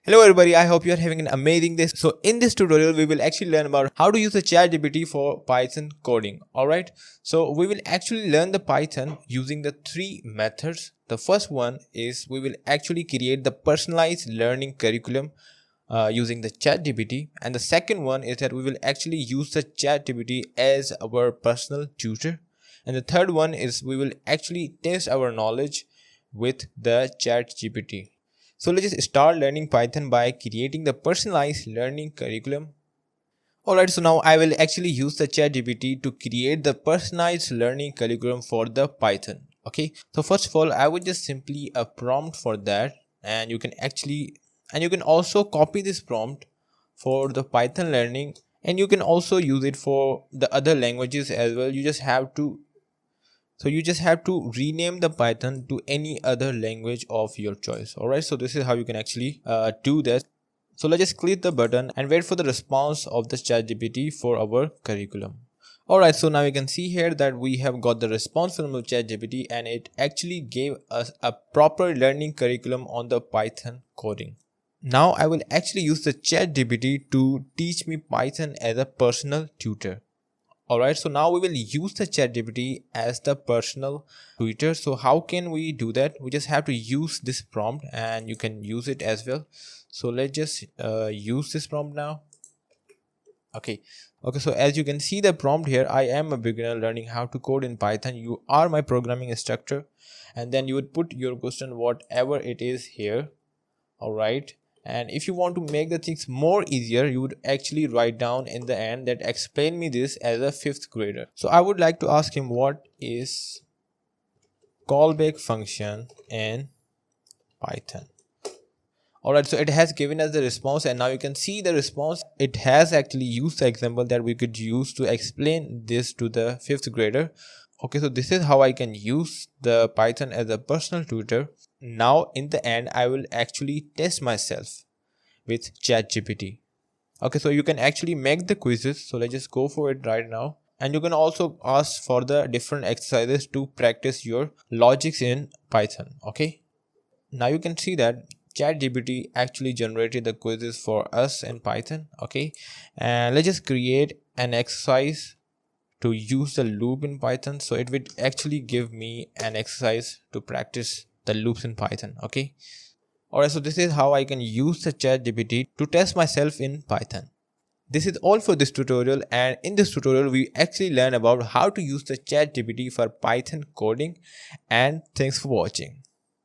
Hello everybody, I hope you are having an amazing day. So in this tutorial, we will actually learn about how to use the Chatgpt for Python coding. Alright, so we will actually learn the Python using the three methods. The first one is we will actually create the personalized learning curriculum using the Chatgpt, and the second one is that we will actually use the Chatgpt as our personal tutor, and the third one is we will actually test our knowledge with the Chatgpt. So let's just start learning Python by creating the personalized learning curriculum. Alright, so now I will actually use the Chatgpt to create the personalized learning curriculum for the Python. Okay, so first of all, I would just simply a prompt for that, and you can also copy this prompt for the Python learning, and you can also use it for the other languages as well. You just have to rename the Python to any other language of your choice. Alright, so this is how you can actually do that. So let's just click the button and wait for the response of the Chatgpt for our curriculum. Alright, so now you can see here that we have got the response from the Chatgpt, and it actually gave us a proper learning curriculum on the Python coding. Now I will actually use the Chatgpt to teach me Python as a personal tutor. Alright, so now we will use the Chatgpt as the personal tutor. So how can we do that? We just have to use this prompt, and you can use it as well. So let's just use this prompt now. Okay, so as you can see the prompt here, I am a beginner learning how to code in Python. You are my programming instructor, and then you would put your question whatever it is here. Alright, and if you want to make the things more easier, you would actually write down in the end that explain me this as a 5th grader. So I would like to ask him what is callback function in Python. Alright, so it has given us the response, and now you can see the response. It has actually used the example that we could use to explain this to the 5th grader. Okay, so this is how I can use the Python as a personal tutor. Now in the end, I will actually test myself with Chatgpt. Okay, so you can actually make the quizzes. So let's just go for it right now. And you can also ask for the different exercises to practice your logics in Python. Okay, now you can see that Chatgpt actually generated the quizzes for us in Python. Okay, and let's just create an exercise to use the loop in Python. So it would actually give me an exercise to practice the loops in Python. Okay, alright, so this is how I can use the Chatgpt to test myself in Python. This is all for this tutorial, and in this tutorial we actually learn about how to use the Chatgpt for Python coding, and thanks for watching.